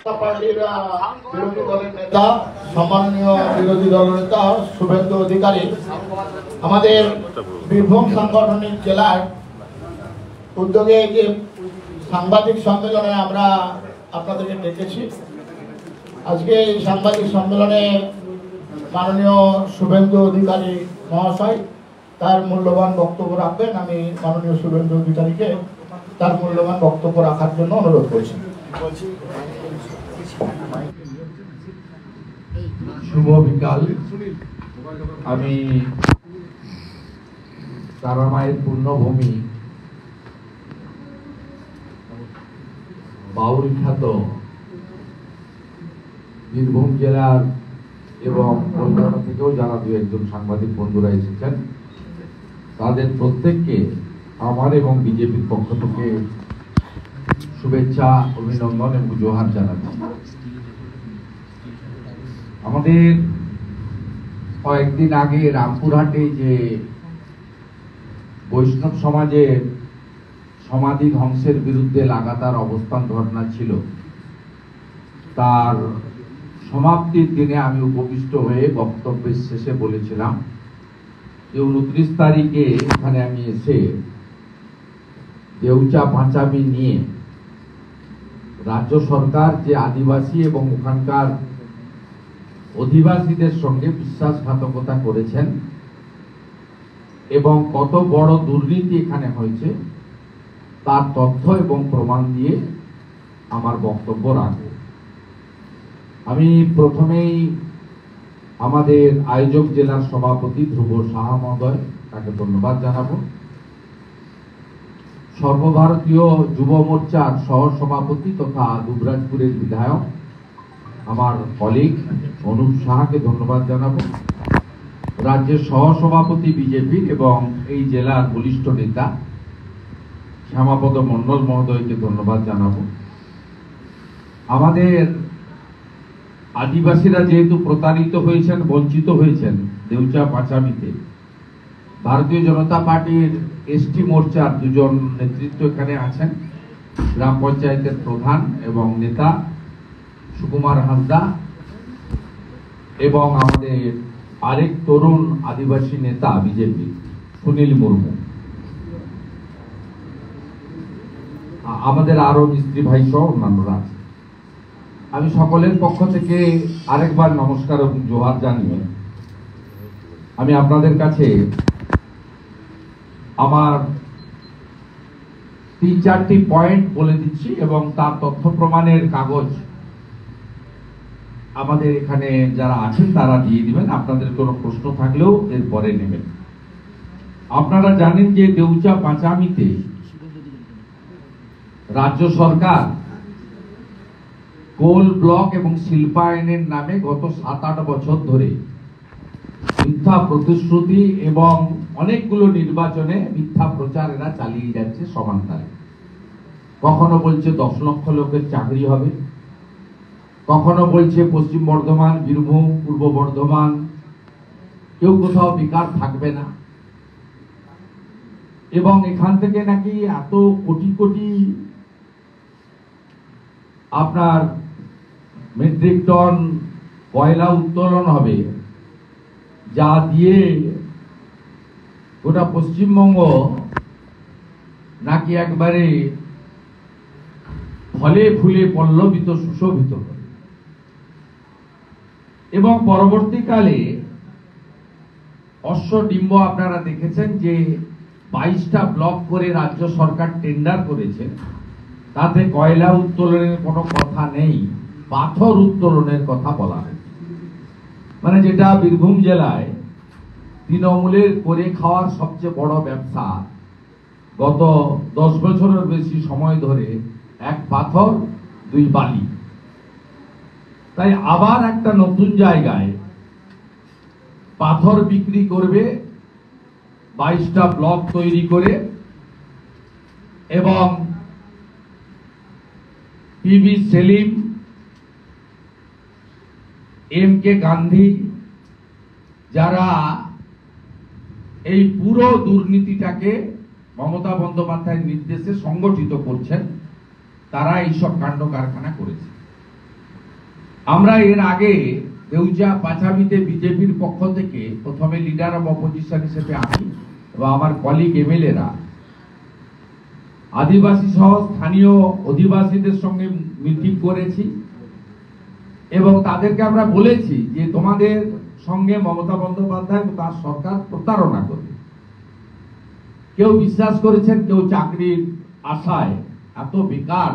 পার্টির বিরোধী দলের নেতা, সম্মাননীয় বিরোধী দলের নেতা শুভেন্দু অধিকারী আমাদের বীরভূম সাংগঠনিক জেলার উদ্যোগে যে সাংবাদিক সম্মেলনে আমরা আপনাদেরকে ডেকেছি। আজকে এই সাংবাদিক সম্মেলনে মাননীয় শুভেন্দু অধিকারী মহাশয় তার মূল্যবান বক্তব্য রাখবেন। আমি মাননীয় শুভেন্দু অধিকারীকে তার মূল্যবান বক্তব্য রাখার জন্য অনুরোধ করছি। শুভ বিকাল। আমি তারামায়ের পুণ্যভূমি বাউল খ্যাত বীরভূম জেলার এবং কলকাতা থেকেও যারা দু একজন সাংবাদিক বন্ধুরা এসেছেন তাদের প্রত্যেককে আমার এবং বিজেপির পক্ষ থেকে শুভেচ্ছা, অভিনন্দন এবং জোহার জানাচ্ছি। আমাদের কয়েকদিন আগে রামপুরহাটে যে বৈষ্ণব সমাজের সমাধি ধ্বংসের বিরুদ্ধে লাগাতার অবস্থান ধর্ণা ছিল, তার সমাপ্তির দিনে আমি উপবিষ্ট হয়ে বক্তব্যের শেষে বলেছিলাম যে 29 তারিখে এখানে আমি এসে দেউচা পাঁচামি নিয়ে রাজ্য সরকার যে আদিবাসী এবং ওখানকার অধিবাসীদের সঙ্গে বিশ্বাসঘাতকতা করেছেন এবং কত বড় দুর্নীতি এখানে হয়েছে তার তথ্য এবং প্রমাণ দিয়ে আমার বক্তব্য রাখব। আমি প্রথমেই আমাদের আয়োজক জেলার সভাপতি ধ্রুব সাহা মহোদয়, তাকে ধন্যবাদ জানাবো। সর্বভারতীয় যুব মোর্চার সহ সভাপতি তথা দুবরাজপুরের বিধায়ক আমার কলিগ অনুপ সাহাকে ধন্যবাদ জানাবো। রাজ্যের সহ সভাপতি বিজেপির এবং এই জেলার বলিষ্ঠ নেতা শ্যামাপদ মণ্ডল মহোদয়কে ধন্যবাদ জানাবো। আমাদের আদিবাসীরা যেহেতু প্রতারিত হয়েছেন, বঞ্চিত হয়েছেন দেউচা পাঁচামিতে, ভারতীয় জনতা পার্টির এসটি মোর্চার দুজন নেতৃত্ব এখানে আছেন, গ্রাম পঞ্চায়েতের প্রধান এবং নেতা সুকুমার হাসদা এবং আমাদের আরেক তরুণ আদিবাসী নেতা বিজেপি সুনীল মুর্মু, আমাদের আরো মিস্ত্রি ভাই সহ অন্যান্যরা। আমি সকলের পক্ষ থেকে আরেকবার নমস্কার এবং জোহার জানিয়ে আমি আপনাদের কাছে আমার 3-4টি পয়েন্ট বলে দিচ্ছি এবং তার তথ্য প্রমাণের কাগজ আমাদের এখানে যারা আছেন তারা দিয়ে দিবেন। আপনাদের কোনো প্রশ্ন থাকলেও এরপরে নেবেন। আপনারা জানেন যে দেউচা পাঁচামিতে রাজ্য সরকার কোল ব্লক এবং শিল্পায়নের নামে গত 7-8 বছর ধরে মিথ্যা প্রতিশ্রুতি এবং অনেকগুলো নির্বাচনে মিথ্যা প্রচার এরা চালিয়ে যাচ্ছে সমানতালে। কখনো বলছে 10 লক্ষ লোকের চাকরি হবে, কখনো বলছে পশ্চিম বর্ধমান, বীরভূম, পূর্ব বর্ধমান কেউ কোথাও বেকার থাকবে না, এবং এখান থেকে নাকি এত কোটি কোটি আপনার মেট্রিক টন কয়লা উত্তোলন হবে, যা দিয়ে গোটা পশ্চিমবঙ্গ নাকি একবারে ফলে ফুলে পল্লবিত সুশোভিত হবে। এবং পরবর্তীকালে অশ্বডিম্ব আপনারা দেখেছেন যে 22টা ব্লক করে রাজ্য সরকার টেন্ডার করেছে, তাতে কয়লা উত্তোলনের কোনো কথা নেই, পাথর উত্তোলনের কথা বলা হয়। মানে যেটা বীরভূম জেলায় তৃণমূলের করে খাওয়ার সবচেয়ে বড় ব্যবসা, গত 10 বছরের বেশি সময় ধরে 1 পাথর 2 বালি। তাই আবার একটা নতুন জায়গায় পাথর বিক্রি করবে 22টা ব্লক তৈরি করে, এবং পিবি সেলিম, MK গান্ধী যারা এই পুরো দুর্নীতিটাকে মমতা বন্দ্যোপাধ্যায়ের নির্দেশে সংগঠিত করছেন, তারা এইসব কাণ্ড কারখানা করেছে। আমরা এর আগে দেউচা পাঁচামিতে বিজেপির পক্ষ থেকে প্রথমে লিডার অব অপোজিশন হিসেবে আমি এবং আমার কলিগ এমএলএরা আদিবাসী সহ স্থানীয় অধিবাসীদের সঙ্গে মিটিং করেছি এবং তাদেরকে আমরা বলেছি যে তোমাদের সঙ্গে মমতা বন্দ্যোপাধ্যায় এবং তার সরকার প্রতারণা করবে। কেউ বিশ্বাস করেছেন, কেউ চাকরির আশায় এত বেকার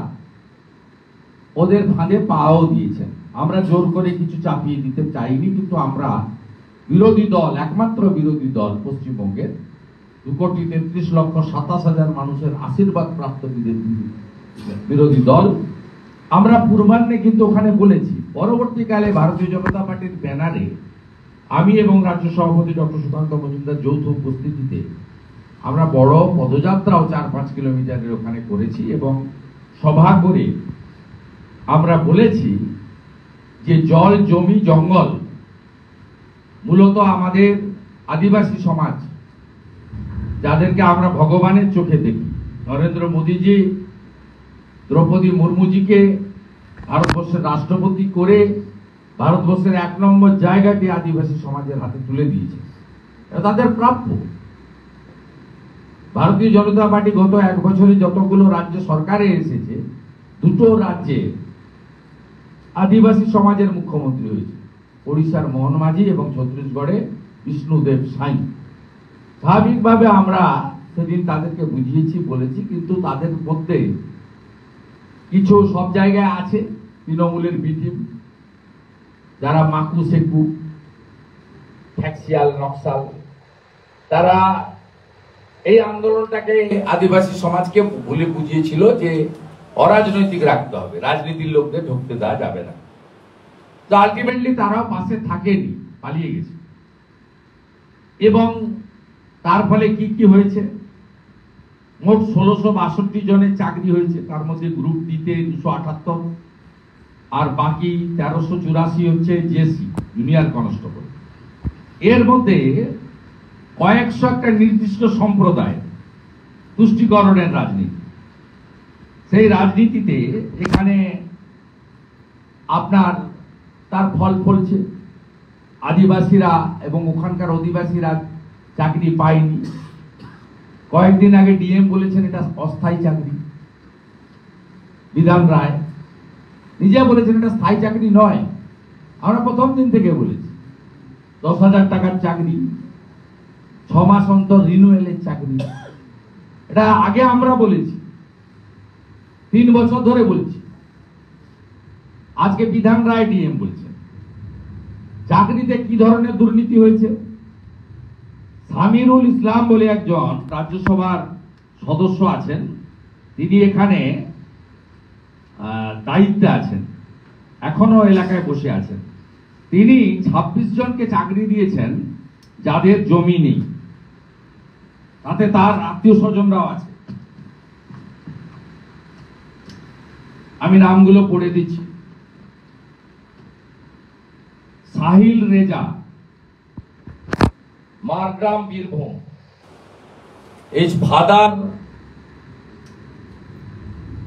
ওদের ফাঁদে পাও দিয়েছেন। আমরা জোর করে কিছু চাপিয়ে দিতে চাইনি, কিন্তু আমরা বিরোধী দল, একমাত্র বিরোধী দল পশ্চিমবঙ্গের 2,33,27,000 মানুষের আশীর্বাদ প্রাপ্ত বিরোধী দল, আমরা পূর্বাহ্নে কিন্তু ওখানে বলেছি। পরবর্তীকালে ভারতীয় জনতা পার্টির ব্যানারে আমি এবং রাজ্য সভাপতি ডক্টর সুকান্ত মজুমদার যৌথ উপস্থিতিতে আমরা বড় পদযাত্রাও 4-5 কিলোমিটারের ওখানে করেছি এবং সভা করে আমরা বলেছি যে জল, জমি, জঙ্গল মূলত আমাদের আদিবাসী সমাজ, যাদেরকে আমরা ভগবানের চোখে দেখি। নরেন্দ্র মোদীজি দ্রৌপদী মুর্মুজিকে ভারতবর্ষের রাষ্ট্রপতি করে ভারতবর্ষের 1 নম্বর জায়গাটি আদিবাসী সমাজের হাতে তুলে দিয়েছে। তাদের প্রাপ্য। ভারতীয় জনতা পার্টি গত 1 বছরে যতগুলো রাজ্য সরকারে এসেছে, 2টো রাজ্যে আদিবাসী সমাজের মুখ্যমন্ত্রী হয়েছে, ওড়িশার মোহন মাঝি এবং ছত্তিশগড়ে বিষ্ণুদেব সাই। স্বাভাবিকভাবে আমরা সেদিন তাদেরকে বুঝিয়েছি, বলেছি, কিন্তু তাদের মধ্যে কিছু সব জায়গায় আছে তৃণমূলের বি টিম, যারা মাকু সেকু, ফ্যাক্সিয়াল, নকশাল, তারা এই আন্দোলনটাকে আদিবাসী সমাজকে বলে বুঝিয়েছিল যে অরাজনৈতিক রাখতে হবে, রাজনীতির লোকদের ঢুকতে দেওয়া যাবে না। তো আলটিমেটলি তারাও পাশে থাকেনি, পালিয়ে গেছে। এবং তার ফলে কি কি হয়েছে, মোট 1662 জনের চাকরি হয়েছে, তার মধ্যে গ্রুপ ডিতে 278 আর বাকি 1384 হচ্ছে জেসি, জুনিয়র কনস্টেবল। এর মধ্যে কয়েকশো একটা নির্দিষ্ট সম্প্রদায় তুষ্টিকরণের রাজনীতি। সেই রাজনীতিতে এখানে আপনার তার ফল ফলছে। আদিবাসীরা এবং ওখানকার অধিবাসীরা চাকরি পায়নি। কয়েকদিন আগে ডিএম বলেছেন এটা অস্থায়ী চাকরি। বিধান রায় নিজে বলেছেন এটা স্থায়ী চাকরি নয়। আমরা প্রথম দিন থেকে বলেছি 10,000 টাকার চাকরি, 6 মাস অন্তর রিনুয়েলের চাকরি। এটা আগে আমরা বলেছি, 3 বছর ধরে বলছি। আজকে বিধান রায় ডিএম বলছে। চাকরিতে কি ধরনের দুর্নীতি হয়েছে? সামিরুল ইসলাম বলে একজন রাজ্যসভার সদস্য আছেন, তিনি এখানে দায়িত্বে আছেন, এখনো এলাকায় বসে আছেন। তিনি 26 জনকে চাকরি দিয়েছেন যাদের জমি নেই, তাতে তার আত্মীয় স্বজনরাও আছে। আমি নামগুলো পড়ে দিচ্ছি। সাহিল রেজা, মারগ্রাম, বীরভূম। এইচ ফাদার,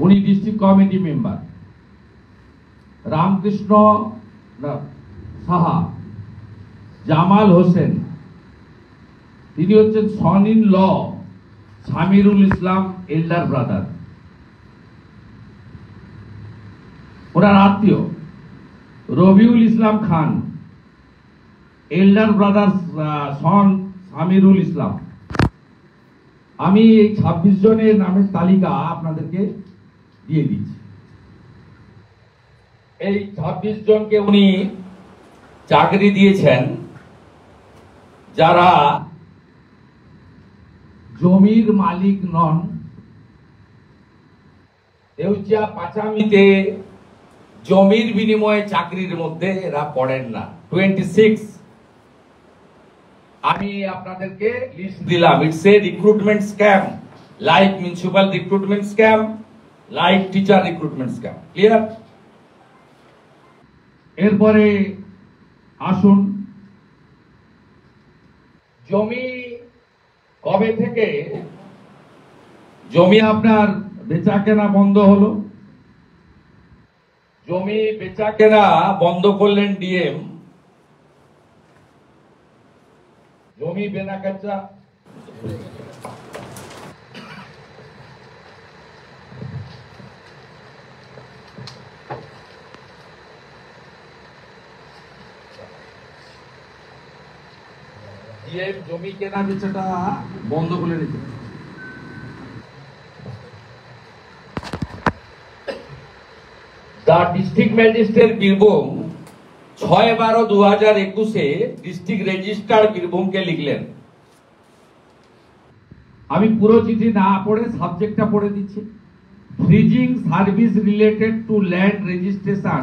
উনি district committee member. Ramkrishna Saha, Jamal Hossain, তিনি হচ্ছেন son in law Samirul Islam elder brother, ওনার আত্মীয়। Rabiul Islam Khan, elder brother son Samirul Islam. আমি এই 26 জনের নামের তালিকা আপনাদেরকে দিয়ে দিচ্ছি। এই 26 জনকে উনি চাকরি দিয়েছেন যারা জমির মালিক নন। দেউচিয়া পাঁচামিতে জমির বিনিময়ে চাকরির মধ্যে এরা পড়েন না। 26 আমি আপনাদেরকে লিস্ট দিলাম। It's a recruitment scam, like municipal recruitment scam, like teacher recruitment scam. Clear? এরপরে আসুন, জমি কবে থেকে জমি আপনার বেচা কেনা বন্ধ হলো? জমি বেচা কেনা বন্ধ করলেন ডিএম। জমি বেচা কেনা ডিএম জমি কেনা বেচাটা বন্ধ করে দিতে। District magistrate Birbhum 6/12/2021 district registrar বীরভূমকে লিখলেন। আমি পুরো চিঠি না পড়ে সাবজেক্টটা পড়ে দিচ্ছি। Freezing service related to land registration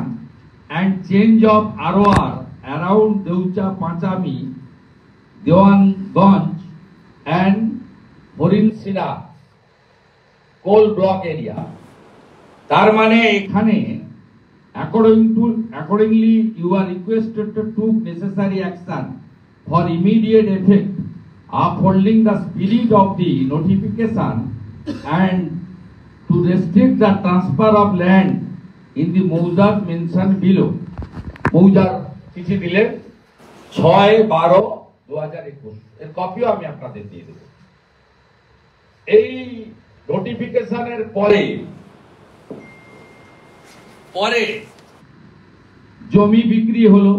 and change of ROR around Deucha Pachami Dewanganj and Harinshila coal block area. তার মানে এখানে accordingly you are requested to take necessary action for immediate effect upholding the spirit of the notification and to restrict the transfer of land in the moujas mentioned below. মৌজার চিঠি দিলেন 6/12/2021 এর কপিও আমি আপনাদের দিয়ে দেব। এই নোটিফিকেশনের পরে জমি বিক্রি হলো।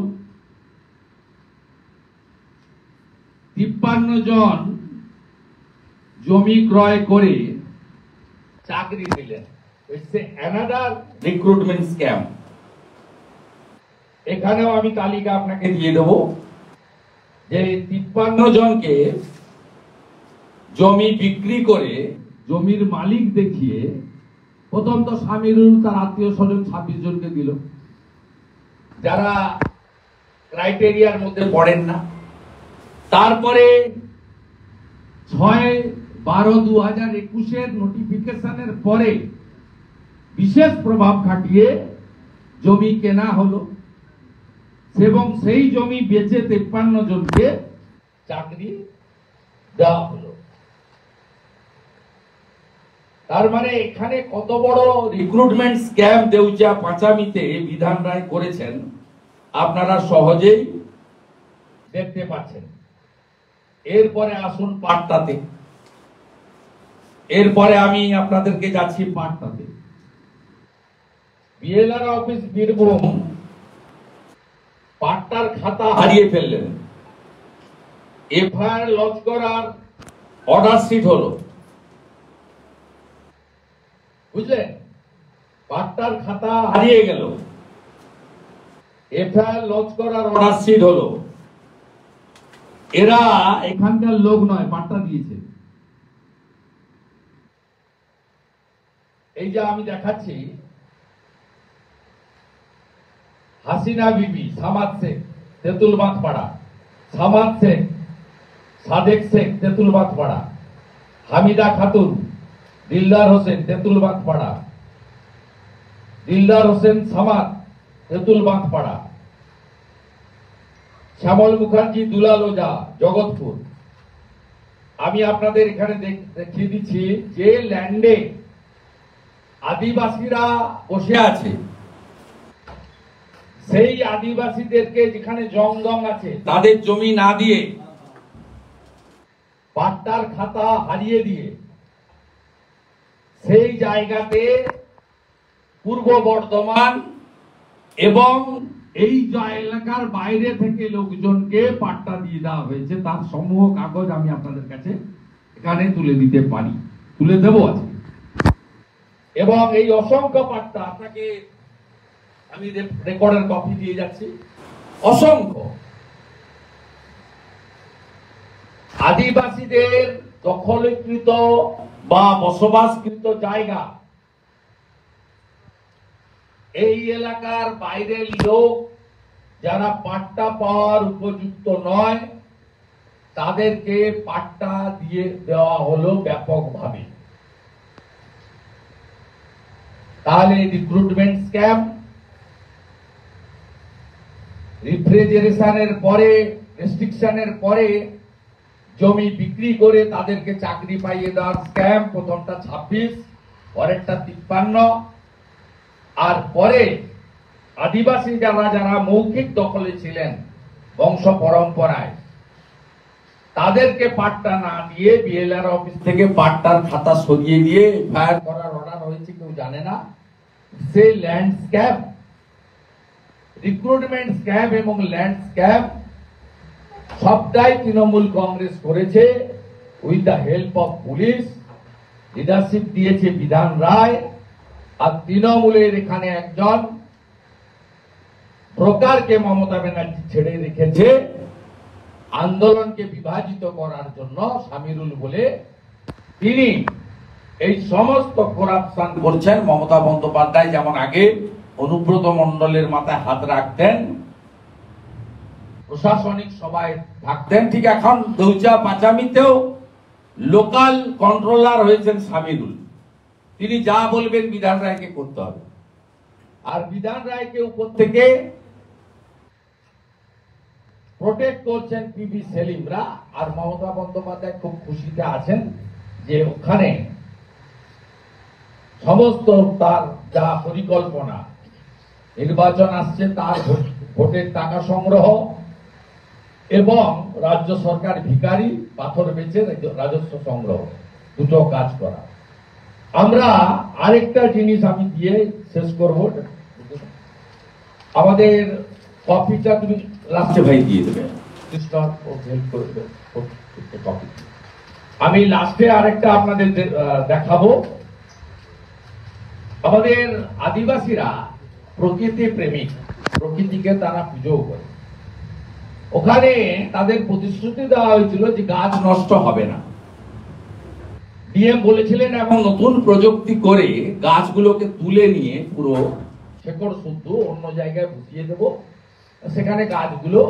53 জন জমি ক্রয় করে চাকরি দিলেন। It's another recruitment scam. এখানেও আমি তালিকা আপনাকে দিয়ে দেব যে 53 জনকে জমি বিক্রি করে জমির মালিক দেখিয়ে প্রথম তো স্বামীরুল তার আত্মীয় স্বজন 26 জনকে দিল, যারা ক্রাইটেরিয়ার মধ্যে পড়েন না। তারপরে 6/12/2021 নোটিফিকেশনের পরে বিশেষ প্রভাব খাটিয়ে জমি কেনা হলো এবং সেই জমি বেচে 53 জনকে চাকরি দেওয়া হলো। তার মানে এখানে কত বড় রিক্রুটমেন্ট স্ক্যাম দেউচা পাঁচামিতে বিধান রায় করেছেন আপনারা সহজেই দেখতে পাচ্ছেন। এরপরে আসুন পাট্টাতে। এরপরে আমি আপনাদেরকে যাচ্ছি পাট্টাতে। বিএলআর অফিস বীরভূম পাট্টার খাতা হারিয়ে ফেললেন। এফআইআর লঞ্চ করার অর্ডার শিট হলো, বুঝলেন? পাট্টার খাতা হারিয়ে গেল, এফআইআর লঞ্চ করার অর্ডার শিট হলো। এরা এখানকার লোক নয়, পাট্টা দিয়েছে। এই যে আমি দেখাচ্ছি, হাসিনা বিবি, সামাদ শেখ, তেঁতুল বাঁধপাড়া, সামাদ শেখ, সাদেক শেখ, তেঁতুল বাঁধপাড়া, হামিদা খাতুন, দিলদার হোসেন, তেঁতুল বাঁধপাড়া, দিলদার হোসেন সামাদ, তেঁতুল বাঁধপাড়া, শ্যামল মুখার্জি, দুলাল ওঝা, জগৎপুর। আমি আপনাদের এখানে দেখিয়ে দিচ্ছি যে ল্যান্ডে আদিবাসীরা বসে আছে, সেই আদিবাসীদেরকে যেখানে জংদং আছে তাদের জমি না দিয়ে পাট্টার খাতা হারিয়ে দিয়ে সেই জায়গাতে পূর্ব বর্ধমান এবং এই এলাকার বাইরে থেকে লোকজনকে পাট্টা দিয়ে দেওয়া হয়েছে। তার সমূহ কাগজ আমি আপনাদের কাছে এখানে তুলে দিতে পারি, তুলে দেবো আজকে। এবং এই অসংখ্য পাট্টা আপনাকে আমি রেকর্ডের কপি দিয়ে যাচ্ছি। অসংখ্য আদিবাসীদের দখলীকৃত বা বসবাসকৃত জায়গা, এই এলাকার বাইরের লোক যারা পাট্টা পাওয়ার উপযুক্ত নয় তাদেরকে পাট্টা দিয়ে দেওয়া হলো ব্যাপকভাবে। তাহলে রিক্রুটমেন্ট স্ক্যাম, রিফ্রিজারেশনের পরে, রেস্ট্রিকশনের পরে জমি বিক্রি করে তাদেরকে চাকরি পাইয়ে দেওয়ার স্ক্যাম। প্রথমটা 26, পরেরটা 53, আর পরে আদিবাসী যারা মৌখিক দখলে ছিলেন বংশ পরম্পরায়, তাদেরকে পাট্টা না দিয়ে বিএলআর অফিস থেকে পাট্টার খাতা সরিয়ে দিয়ে ফায়ার করার অর্ডার হয়েছে, কেউ জানে না। সেই ল্যান্ড স্ক্যাম, রিক্রুটমেন্ট স্ক্যাম এবং ল্যান্ড স্ক্যাম সবটাই তৃণমূল কংগ্রেস করেছে with the help of police. Leadership দিয়েছে বিধান রায়, আর তৃণমূলের এখানে একজন ব্রোকারকে মমতা ব্যানার্জি ছেড়ে রেখেছে আন্দোলনকে বিভাজিত করার জন্য, সামিরুল বলে। তিনি এই সমস্ত করাপশন করছেন। মমতা বন্দ্যোপাধ্যায় যেমন আগে অনুব্রত মণ্ডলের মাথায় হাত রাখতেন, প্রশাসনিক সভায় থাকতেন, ঠিক এখন দৌচা পাচামিতেও লোকাল কন্ট্রোলার হয়েছেন সামিরুল। তিনি যা বলবেন বিধান রায়কে করতে হবে, আর বিধান রায়কে উপর থেকে প্রোটেক্ট করছেন পিবি সেলিমরা। আর মমতা বন্দ্যোপাধ্যায় খুব খুশিতে আছেন যে ওখানে সমস্ত তার যা পরিকল্পনা, নির্বাচন আসছে, তার ভোটের টাকা সংগ্রহ এবং রাজ্য সরকার ভিখারি পাথর বেচে রাজস্ব সংগ্রহ, দুটো কাজ করা। আমরা আরেকটা জিনিস আমি দিয়ে শেষ করব, আমাদের কপিটা তুমি লাস্টে ভাই দিয়ে দেবে, আমি লাস্টে আরেকটা আপনাদের দেখাবো। আমাদের আদিবাসীরা প্রকৃতি প্রেমিক, প্রকৃতিকে তারা পুজো করে। ওখানে তাদের প্রতিশ্রুতি দেওয়া হয়েছিল যে গাছ নষ্ট হবে না। ডিএম বলেছিলেন এবং নতুন প্রযুক্তি করে গাছগুলোকে তুলে নিয়ে পুরো শেকড় শুদ্ধ অন্য জায়গায় বসিয়ে দেব, সেখানে গাছগুলো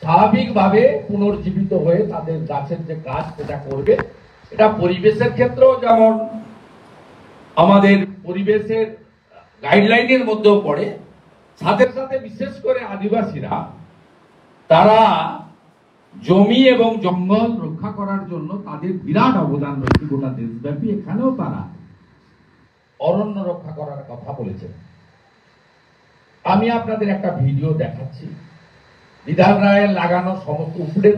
স্বাভাবিকভাবে পুনর্জীবিত হয়ে তাদের গাছের যে কাজ সেটা করবে। এটা পরিবেশের ক্ষেত্রেও যেমন আমাদের পরিবেশের গাইডলাইনের মধ্যেও পড়ে, সাথে সাথে বিশেষ করে আদিবাসীরা তারা জমি এবং জঙ্গল রক্ষা করার জন্য তাদের বিরাট অবদান রয়েছে গোটা দেশব্যাপী। এখানেও তারা অরণ্য রক্ষা করার কথা বলেছেন। আমি আপনাদের একটা ভিডিও দেখাচ্ছি। বিধান রায়ের লাগানো সমস্ত উপরে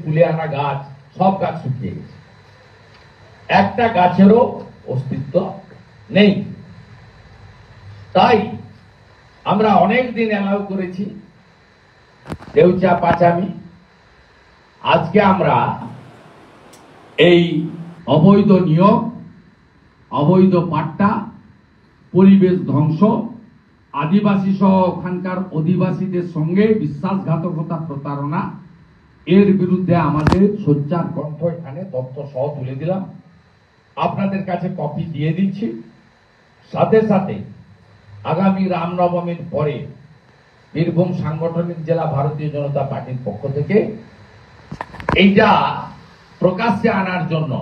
তুলে আনা গাছ, সব গাছ শুকিয়ে গেছে, একটা গাছেরও অস্তিত্ব নেই। তাই আমরা অনেক দিন অ্যালাউ করেছি দেউচা পাচামি। আজকে আমরা এই অবৈধ নিয়োগ, অবৈধ পাট্টা, পরিবেশ ধ্বংস, আদিবাসী সহ ওখানকার অধিবাসীদের সঙ্গে বিশ্বাসঘাতকতা, প্রতারণা, এর বিরুদ্ধে আমাদের সোচ্চার কণ্ঠ এখানে তথ্য সহ তুলে দিলাম। আপনাদের কাছে কপি দিয়ে দিচ্ছি। সাথে সাথে আগামী রামনবমীর পরে বীরভূম সাংগঠনিক জেলা ভারতীয় জনতা পার্টির পক্ষ থেকে এইটা প্রকাশ্যে আনার জন্য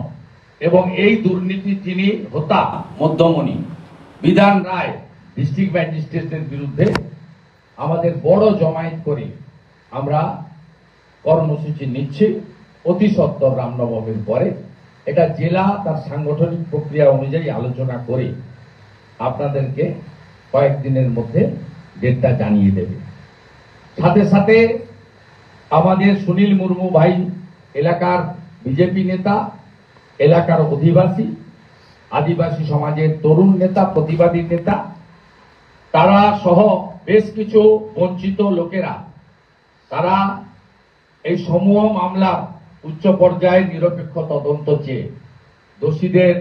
এবং এই দুর্নীতি যিনি হোতা মধ্যমণি বিধান রায় ডিস্ট্রিক্ট ম্যাজিস্ট্রেটের বিরুদ্ধে আমাদের বড় জমায়েত করে আমরা কর্মসূচি নিচ্ছি অতি সত্বর রামনবমীর পরে। এটা জেলা তার সাংগঠনিক প্রক্রিয়া অনুযায়ী আলোচনা করে আপনাদেরকে কয়েকদিনের মধ্যে ডেটটা জানিয়ে দেবে। সাথে সাথে আমাদের সুনীল মুর্মু ভাই এলাকার বিজেপি নেতা, এলাকার অধিবাসী, আদিবাসী সমাজের তরুণ নেতা, প্রতিবাদী নেতা, তারা সহ বেশ কিছু বঞ্চিত লোকেরা তারা এই সমূহ মামলার উচ্চ পর্যায়ে নিরপেক্ষ তদন্ত চেয়ে দোষীদের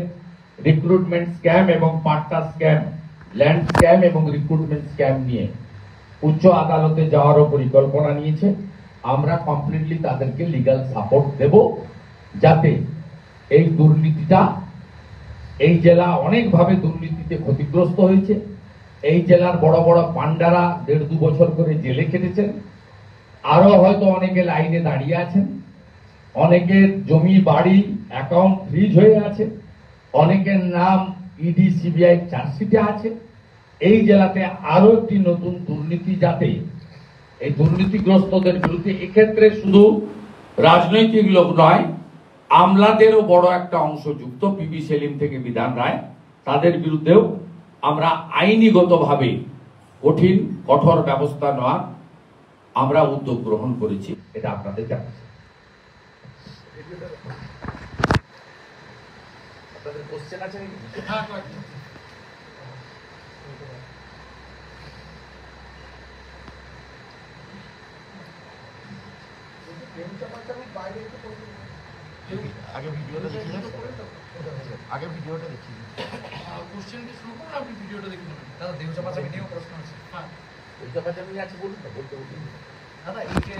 রিক্রুটমেন্ট স্ক্যাম এবং পাট্টা স্ক্যাম, ল্যান্ড স্ক্যাম এবং রিক্রুটমেন্ট স্ক্যাম নিয়ে উচ্চ আদালতে যাওয়ারও পরিকল্পনা নিয়েছে। আমরা কমপ্লিটলি তাদেরকে লিগ্যাল সাপোর্ট দেব, যাতে এই দুর্নীতিটা, এই জেলা অনেকভাবে দুর্নীতিতে ক্ষতিগ্রস্ত হয়েছে। এই জেলার বড় বড় পান্ডারা 1.5-2 বছর করে জেলে কেটেছেন, আরো হয়তো অনেকে লাইনে দাঁড়িয়ে আছেন, অনেকের জমি বাড়ি অ্যাকাউন্ট ফ্রিজ হয়ে আছে, অনেকের নাম ইডি সিবিআই চার্জশিটে আছে। এই জেলাতে আরো একটি নতুন দুর্নীতি, যাতে এই দুর্নীতিগ্রস্তদের বিরুদ্ধে এক্ষেত্রে শুধু রাজনৈতিক লোক নয়, আমলাদেরও বড় একটা অংশ যুক্ত, পিবি সেলিম থেকে বিধান রায়, তাদের বিরুদ্ধেও আমরা আইনিগতভাবে কঠোর ব্যবস্থা নেওয়ার আমরা উদ্যোগ গ্রহণ করেছি। এটা আপনাদের জানাচ্ছি। আপনাদের কোশ্চেন আছে নাকি? আগে ভিডিওটা দেখি, আগে ভিডিওটা দেখি। কোশ্চেন কি শুরু করুন, আপনি ভিডিওটা দেখে নেবেন। দাদা দেউচা পাচামি নিয়েও প্রশ্ন আছে। হ্যাঁ, ওইটা পাচামি আছে বলুন না, বলতে বলুন। দাদা এই যে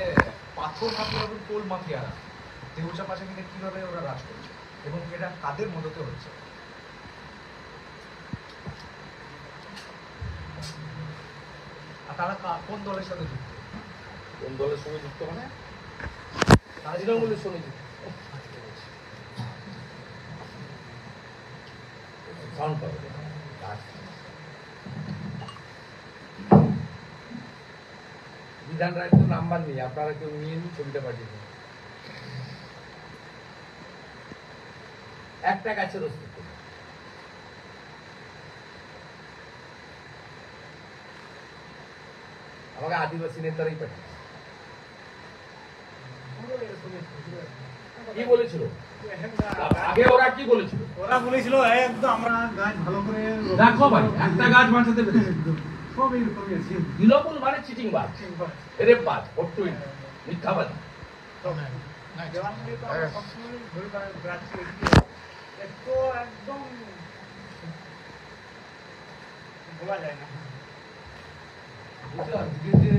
পাথর মাফিয়া এবং কোল মাফিয়ারা দেউচা পাচামিতে কিভাবে ওরা রাজ করছে এবং এটা কাদের মদতে হচ্ছে? আর তারা কোন দলের সাথে যুক্ত? কোন দলের সঙ্গে যুক্ত মানে? তারা তৃণমূলের সঙ্গে যুক্ত। সাউন্ড পাবে। বিধান রায় তো নাম্বার নেই, আপনারা কেউ নিয়ে নিন, ছবিটা পাঠিয়ে দিন। একটা গাছের অস্তিত্ব। আমাকে আদিবাসী নেতারাই পাঠিয়ে কি বলেছিল আগে, ওরা কি বলেছিল? ওরা বলেছিল একদম আমরা গাছ ভালো করে দেখো ভাই, একটা গাছ বাঁচাতে পেরেছে। সব এরকমই আছে। তৃণমূল মানে চিটিংবাজ, রেপবাজ, অট্টুই, মিথ্যাবাদী। জওয়ানগুলি তো আমরা সবসময় ধরে রাখছি, একটু একদম বলা যায় না। আজকে যে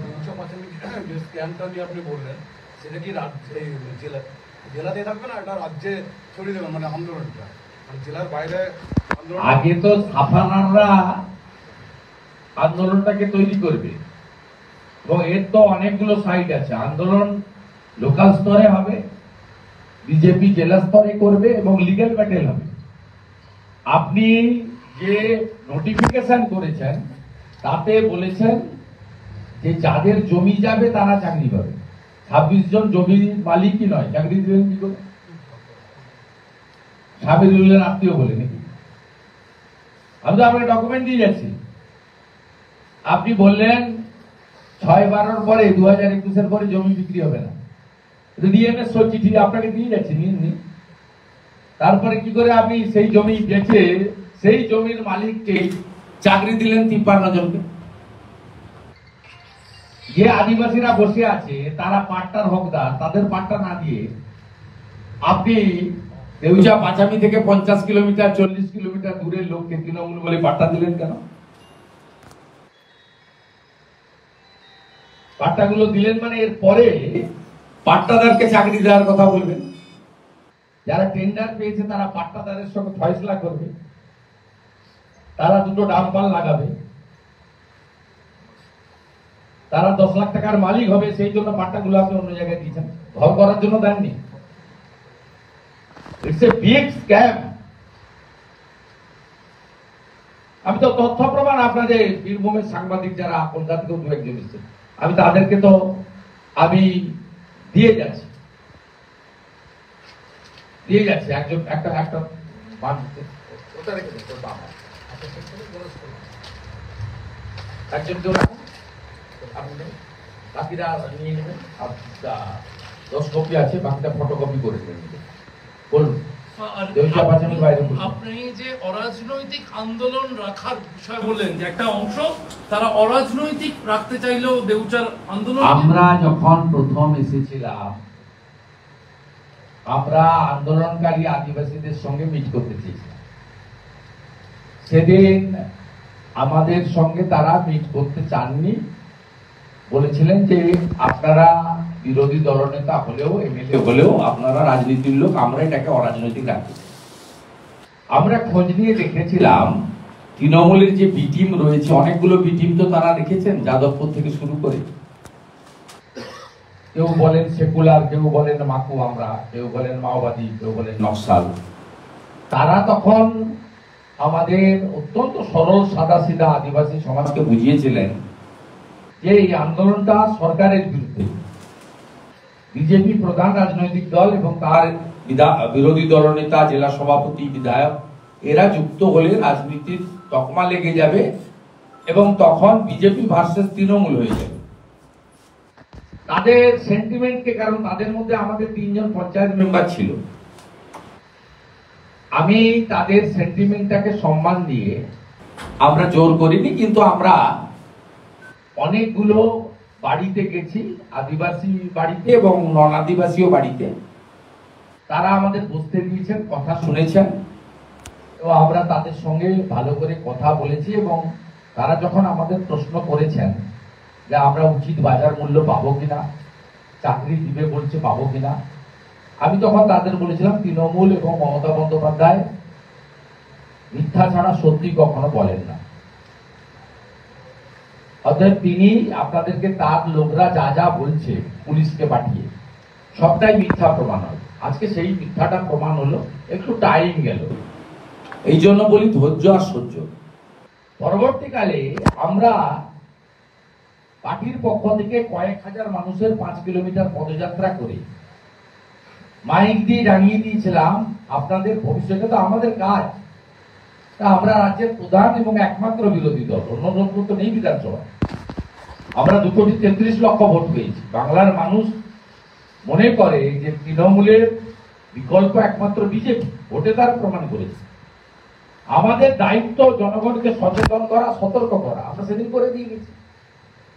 দেউচা পাচামি যে স্ক্যামটা নিয়ে আপনি বললেন, সেটা কি জেলাতে থাকবে না, এটা রাজ্যে ছড়িয়ে দেবেন, মানে আন্দোলনটা মানে জেলার বাইরে আন্দোলন? আগে তো সাফানাররা আন্দোলনটাকে তৈরি করবে এবং এর তো অনেকগুলো সাইড আছে। আন্দোলন লোকাল স্তরে হবে, বিজেপি জেলা স্তরে করবে এবং লিগ্যাল ব্যাটেল হবে। আপনি যে নোটিফিকেশন করেছেন তাতে বলেছেন যে যাদের জমি যাবে তারা চাকরি পাবে। 26 জন জমির মালিকই নয়, চাকরি দিলেন কি করে? সাবিরুল্লাহর আত্মীয় বলে নাকি? আমি তো আপনাকে ডকুমেন্ট দিয়ে যাচ্ছি। আপনি বললেন 6/12 পরে 2021 পরে জমি বিক্রি হবে না, ডিএমএস চিঠি আপনাকে দিয়ে যাচ্ছি, নিন। তারপরে কি করে আপনি সেই জমি বেচে সেই জমির মালিককে চাকরি দিলেন 53 জনকে? যে আদিবাসীরা বসে আছে তারা পাট্টার হকদার, তাদের পাট্টা না দিয়ে আপনি দেউচা পাচামি থেকে 50 কিলোমিটার 40 কিলোমিটার দূরের লোককে তৃণমূল বলে পাট্টা দিলেন কেন? পাট্টাগুলো দিলেন মানে এর পরে পাট্টাদারকে চাকরি দেওয়ার কথা বলবেন। যারা টেন্ডার পেয়েছে তারা পাট্টাদারের সঙ্গে ফয়সলা করবে, তারা দুটো ডাম্পার লাগাবে, তারা 10 লাখ টাকার মালিক হবে। সেই জন্য পাট্টাগুলো আপনি অন্য জায়গায় দিয়েছেন, ঘর করার জন্য দেননি। It's a big scam. আমি তো তথ্য প্রমাণ আপনাদের বীরভূমের সাংবাদিক যারা কলকাতা থেকেও 2-1 জন এসেছেন, আমি তাদেরকে তো আমি দিয়ে যাচ্ছি একজন একটা ওটা রেখে দিন, একজন কেউ রাখুন, আপনি বাকিরা নিয়ে নেবেন। 10 কপি আছে, বাকিটা ফটোকপি করে নেবেন। বলুন। আপনি যে অরাজনৈতিক আন্দোলন রাখার বিষয় বললেন, যে একটা অংশ তারা অরাজনৈতিক রাখতে চাইলেও দেউচার আন্দোলন। আমরা যখন প্রথম এসেছিলাম আমরা আন্দোলনকারী আদিবাসীদের সঙ্গে মিট করতে চেয়েছিলাম। সেদিন আমাদের সঙ্গে তারা মিট করতে চাননি, বলেছিলেন যে আপনারা বিরোধী দলনেতা হলেও এমএলএ হলেও আপনারা রাজনীতির লোক, আমরা এটাকে অরাজনৈতিক রাখি। আমরা খোঁজ নিয়ে দেখেছিলাম তৃণমূলের যে বি টিম রয়েছে, অনেকগুলো বি টিম তো তারা রেখেছেন, যাদবপুর থেকে শুরু করে। কেউ বলেন সেকুলার, কেউ বলেন মাকু আমরা, কেউ বলেন মাওবাদী, কেউ বলেন নকশাল। তারা তখন আমাদের অত্যন্ত সরল সাদাসিধা আদিবাসী সমাজকে বুঝিয়েছিলেন যে এই আন্দোলনটা সরকারের বিরুদ্ধে। বিজেপি প্রধান রাজনৈতিক দল এবং তার বিরোধী দলনেতা, জেলা সভাপতি, বিধায়ক এরা যুক্ত হলে রাজনীতির তকমা লেগে যাবে এবং তখন বিজেপি ভার্সেস তৃণমূল হয়ে যাবে। তাদের সেন্টিমেন্টকে, কারণ তাদের মধ্যে আমাদের 3 জন পঞ্চায়েত মেম্বার ছিল, আমি তাদের সেন্টিমেন্টটাকে সম্মান দিয়ে, আমরা জোর করিনি, কিন্তু আমরা অনেকগুলো বাড়িতে গেছি, আদিবাসী বাড়িতে এবং নন আদিবাসীও বাড়িতে। তারা আমাদের বসতে দিয়েছেন, কথা শুনেছেন, এবং আমরা তাদের সঙ্গে ভালো করে কথা বলেছি। এবং তারা যখন আমাদের প্রশ্ন করেছেন যে আমরা উচিত বাজার মূল্য পাবো কিনা, চাকরি দিবে বলছে পাবো কিনা, আমি তখন তাদের বলেছিলাম তৃণমূল এবং মমতা বন্দ্যোপাধ্যায় মিথ্যা ছাড়া সত্যি কখনো বলেন না। অতএব তিনি আপনাদেরকে তার লোকরা যা যা বলছে পুলিশকে পাঠিয়ে, সবটাই মিথ্যা প্রমাণ হয়। আজকে সেই মিথ্যাটা প্রমাণ হলো, একটু টাইম গেল। এই জন্য বলি ধৈর্য আর সহ্য। পরবর্তীকালে আমরা পার্টির পক্ষ থেকে কয়েক হাজার মানুষের 5 কিলোমিটার পদযাত্রা করে মাইক দিয়ে জানিয়ে দিয়েছিলাম আপনাদের ভবিষ্যতে তো আমাদের কাজ। তা আমরা রাজ্যের প্রধান এবং একমাত্র বিরোধী দল, অন্য দল তো নেই বিধানসভা। আমরা 2,33 লক্ষ ভোট পেয়েছি। বাংলার মানুষ মনে করে যে তৃণমূলের বিকল্প একমাত্র বিজেপি, ভোটে তার প্রমাণ করেছে। আমাদের দায়িত্ব জনগণকে সচেতন করা, সতর্ক করা। আমরা সেদিন করে দিয়ে গেছি।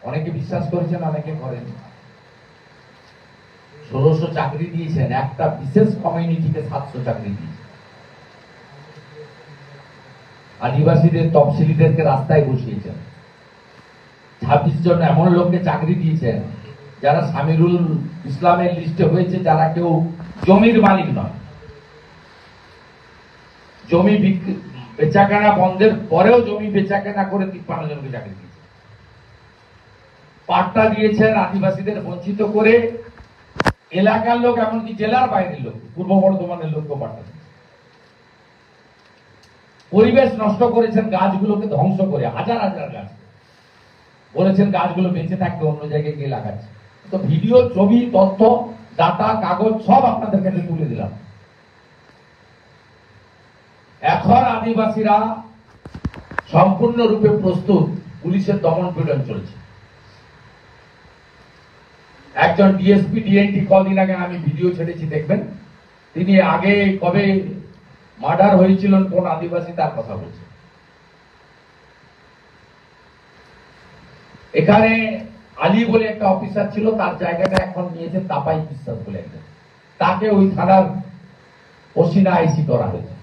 অনেকে বিশ্বাস করেছেন, অনেকে করেন। 1600 চাকরি দিয়েছেন, একটা বিশেষ কমিউনিটিকে 700 চাকরি দিয়েছেন। আদিবাসীদের, তফসিলিদেরকে রাস্তায় বসিয়েছেন। 26 জন এমন লোককে চাকরি দিয়েছেন যারা সামিরুল ইসলামের লিস্টে হয়েছে, যারা কেউ জমির মালিক নয়। জমি বেচাকেনা বন্ধের পরেও জমি বেচাকেনা করে 53 জনকে চাকরি দিয়েছে। পাট্টা দিয়েছেন আদিবাসীদের বঞ্চিত করে। এলাকার লোক, এমনকি জেলার বাইরের লোক, পূর্ব বর্ধমানের লোককে পাট্টা দিয়েছে। পরিবেশ নষ্ট করেছেন, গাছগুলোকে ধ্বংস করে, হাজার হাজার গাছ বলেছেন গাছগুলো বেঁচে থাকবে, অন্য জায়গায় গিয়ে লাগাচ্ছে। তো ভিডিও, ছবি, তথ্য, ডাটা, কাগজ সব আপনাদের কাছে তুলে দিলাম। এখন আদিবাসীরা সম্পূর্ণরূপে প্রস্তুত। পুলিশের দমন পীড়ন চলছে। একজন ডিএসপি ডিএনটি কদিন আগে আমি ভিডিও ছেড়েছি, দেখবেন। তিনি আগে কবে মার্ডার হয়েছিল কোন আদিবাসী তার কথা বলছে। এখানে আলী বলে একটা অফিসার ছিল, তার জায়গাটা এখন নিয়েছে তাপাই বিশ্বাস বলে একজন। তাকে ওই থানার ওসিনা আইসি করা হয়েছে,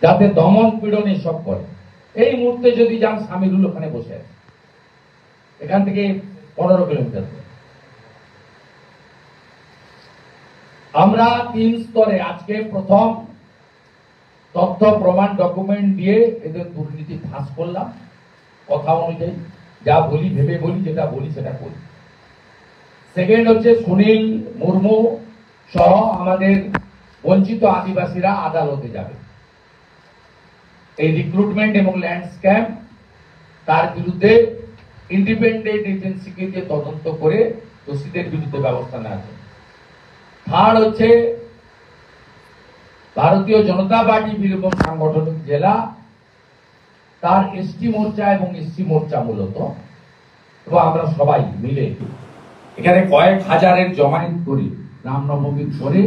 যাতে দমন পীড়ন এসব করে। এই মুহূর্তে যদি যান, সামিরুল ওখানে বসে আছে, এখান থেকে 15 কিলোমিটার। আমরা 3 স্তরে আজকে প্রথম তথ্য প্রমাণ ডকুমেন্ট দিয়ে এদের দুর্নীতি ফাঁস করলাম। কথা অনুযায়ী যা বলি, ভেবে বলি, যেটা বলি সেটা করি। সেকেন্ড হচ্ছে সুনীল মুর্মু সহ আমাদের বঞ্চিত আদিবাসীরা আদালতে যাবে। এই রিক্রুটমেন্ট এবং ল্যান্ড স্ক্যাম, তার বিরুদ্ধে ইন্ডিপেন্ডেন্ট এজেন্সিকে দিয়ে তদন্ত করে দোষীদের বিরুদ্ধে ব্যবস্থা নেওয়া হবে। থার্ড হচ্ছে ভারতীয় জনতা পার্টি বীরভূম সাংগঠনিক জেলা, তার এসটি মোর্চা এবং এসসি মোর্চা মূলত, এবং আমরা সবাই মিলে এখানে কয়েক হাজারের জমায়েত করি, রামনবমী করে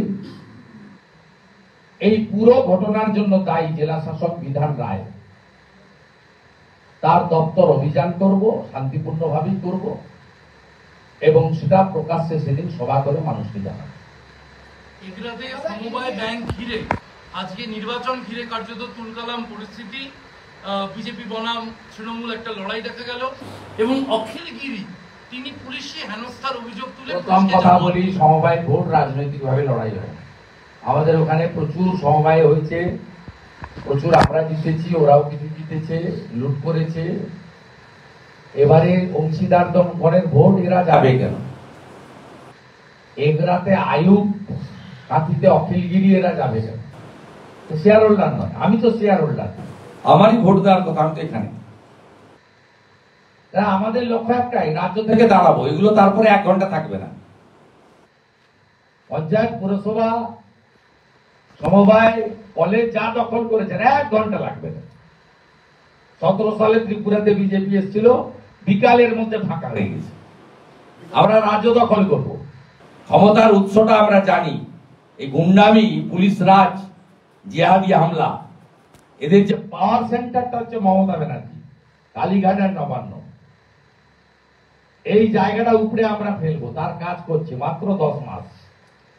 এই পুরো ঘটনার জন্য দায়ী জেলা শাসক বিধান রায়। তার দপ্তর অভিযান করব, শান্তিপূর্ণভাবেই করব, এবং সেটা প্রকাশ্যে সেদিন সভা করে মানুষকে জানাবো। এগুলাতে সমবায় ব্যাংক ঘিরে আজকে নির্বাচন ঘিরে কার্যত তুলকালাম পরিস্থিতি। বিজেপি বনাম তৃণমূল একটা লড়াই দেখা গেল, এবং অখিল গিরি তিনি পুলিশি হেনস্থার অভিযোগ তুলে। প্রথম কথা বলি, সমবায় ভোট রাজনৈতিকভাবে লড়াই হয়। আমাদের ওখানে প্রচুর সমবায় হয়েছে, প্রচুর আমরা জিতেছি, ওরাও কিছু জিতেছে, লুট করেছে। এবারে অংশীদার দমনের ভোট এরা যাবে কেন? এগরাতে আয়ুব, কাঁথিতে অখিলগিরি, এরা যাবে কেন? শেয়ার হোল্ডার নয়, আমি তো শেয়ার হোল্ডার, আমারই ভোট দেওয়ার কথা। আমি তো এখানে, আমাদের লক্ষ্য একটাই, রাজ্য থেকে দাঁড়াবো। এগুলো তারপরে 1 ঘন্টা থাকবে না। পঞ্চায়েত, পুরসভা, সমবায়, কলেজ যা দখল করেছেন 1 ঘন্টা লাগবে না। 17 সালে ত্রিপুরাতে বিজেপি এসেছিল, বিকালের মধ্যে ফাঁকা হয়ে গেছে। আমরা রাজ্য দখল করব। ক্ষমতার উৎসটা আমরা জানি। এই গুন্ডামি, পুলিশ রাজ, জিহাদি হামলা, এদের যে পাওয়ার সেন্টারটা হচ্ছে মমতা ব্যানার্জি, কালীঘাট আর নবান্ন। এই জায়গাটা উপরে আমরা ফেলবো, তার কাজ করছে মাত্র 10 মাস।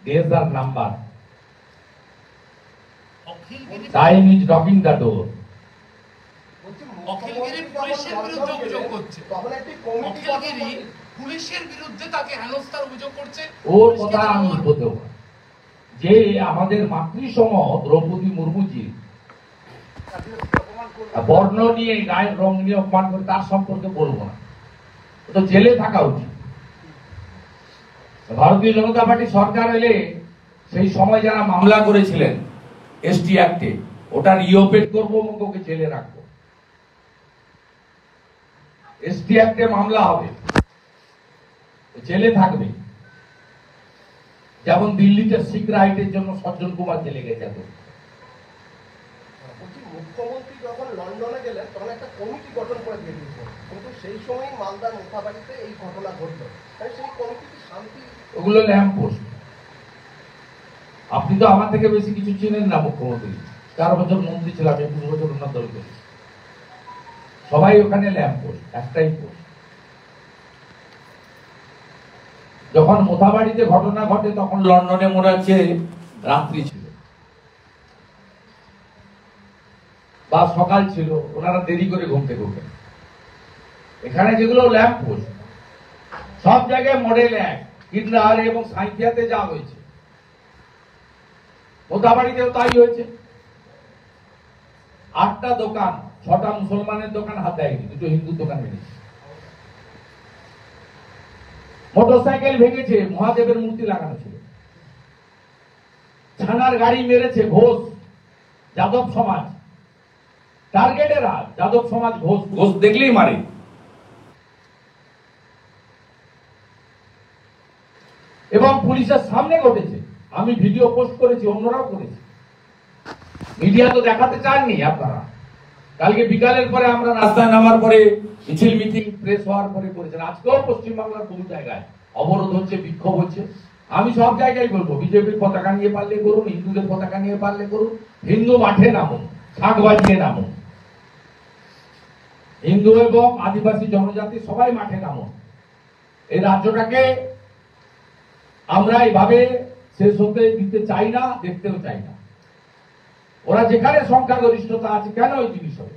Days are number, time is knocking the door. Akhil Giri পুলিশের বিরুদ্ধে অভিযোগ করছে, অখিলগিরি পুলিশের বিরুদ্ধে তাকে হেনস্থার অভিযোগ করছে। ওর কথা আমি বলতে পারি যে আমাদের মাতৃসম দ্রৌপদী মুর্মুজি বর্ণ নিয়ে, গায়ের রং নিয়ে অপমান করে, তার সম্পর্কে বলবো না, তো জেলে থাকা উচিত। ভারতীয় জনতা পার্টি সরকার এলে সেই সময় যারা মামলা করেছিলেন এসটি অ্যাক্টে, ওটা রিওপেন করবো, ওকে জেলে রাখবো। এসটি অ্যাক্টে মামলা হবে, জেলে থাকবে। যেমন দিল্লিতে শিখ রাইটের জন্য সজ্জন কুমার জেলে গেছে। মুখ্যমন্ত্রী যখন লন্ডনে গেলেন তখন একটা কমিটি গঠন করে দিয়ে দিয়েছেন, কিন্তু সেই সময় মালদার মুখাবাড়িতে এই ঘটনা ঘটলো। তাই সেই কমিটি শান্তি, ওগুলো ল্যাম্প পোস্ট। আপনি তো আমার থেকে বেশি কিছু চিনেন না। মুখ্যমন্ত্রী 4 বছর মন্ত্রী ছিলাম, 21 বছর ওনার দল করেছি। সবাই ওখানে ল্যাম্প পোস্ট, একটাই পোস্ট। যখন মোথাবাড়িতে ঘটনা ঘটে তখন লন্ডনে মনে হচ্ছে রাত্রি ছিল বা সকাল ছিল, ওনারা দেরি করে ঘুম থেকে ওঠেন। এখানে যেগুলো ল্যাম্প পোস্ট, সব জায়গায় মডেল এক, কিন্নার এবং সাঁইথিয়াতে যা হয়েছে, মোথাবাড়িতেও তাই হয়েছে। 8টা দোকান, 6টা মুসলমানের দোকান হাত দেয়নি, 2টো হিন্দুর দোকান ভেঙেছে। মোটরসাইকেল ভেঙেছে, মহাদেবের মূর্তি লাগানো ছিল। ছানার গাড়ি মেরেছে ঘোষ, যাদব সমাজ, টার্গেটেরা যাদব সমাজ, ঘোষ ঘোষ দেখলেই মারে। এবং পুলিশের সামনে ঘটেছে। আমি ভিডিও পোস্ট করেছি, অন্যরাও করেছে। মিডিয়া তো দেখাতে চাননি আপনারা। কালকে বিকালের পরে আমরা রাস্তায় নামার পরে মিছিল মিটিং প্রেস হওয়ার পরে করেছেন। আজকেও পশ্চিমবাংলার বহু জায়গায় অবরোধ হচ্ছে, বিক্ষোভ হচ্ছে। আমি সব জায়গায় বলবো, বিজেপির পতাকা নিয়ে পারলে করুন, হিন্দুদের পতাকা নিয়ে পারলে করুন, হিন্দু মাঠে নামুন, শাক বাজিয়ে নামুন। হিন্দু এবং আদিবাসী জনজাতি সবাই মাঠে নামুন। এই রাজ্যটাকে আমরা এইভাবে শেষ হতে দিতে চাই না, দেখতেও চাই না। ওরা যেখানে সংখ্যাগরিষ্ঠতা আছে, কেন ওই জিনিস হবে?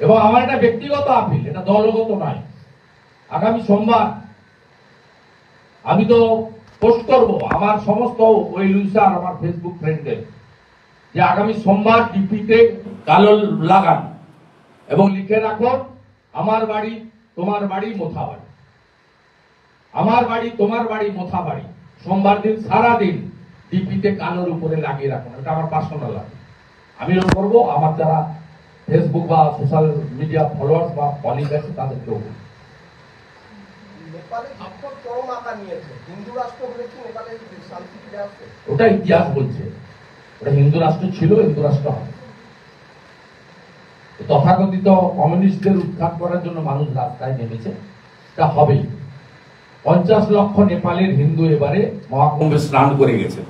এবং আমার এটা ব্যক্তিগত আপিল, এটা দলগত নয়। আগামী সোমবার আমি তো পোস্ট করব আমার সমস্ত ওই ইউজার, আমার ফেসবুক ফ্রেন্ডদের, যে আগামী সোমবার ডিপিতে কালো লাগান এবং লিখে রাখুন, আমার বাড়ি তোমার বাড়ি মোথাবাড়ি, আমার বাড়ি তোমার বাড়ি মোথাবাড়ি। সোমবার দিন সারা দিন ডিপিতে কালোর উপরে লাগিয়ে রাখুন। এটা আমার পার্সোনাল আছে, আমি এরকম করবো। আমার যারা ফেসবুক বা সোশ্যাল মিডিয়া ফলোয়ার্স বা কলিগ আছে তাদেরকেও। নেপালে বিক্ষোভ চরম আকার নিয়েছে, হিন্দু রাষ্ট্র হয়েছে, নেপালে শান্তি ফিরে আসছে। ওটা ইতিহাস বলছে, ওটা হিন্দু রাষ্ট্র ছিল, হিন্দু রাষ্ট্র হবে। তথাকথিত কমিউনিস্টদের উৎখাত করার জন্য মানুষ রাস্তায় নেমেছে, তা হবেই। 50 লক্ষ নেপালের হিন্দু এবারে মহাকুম্ভে স্নান করে গেছে,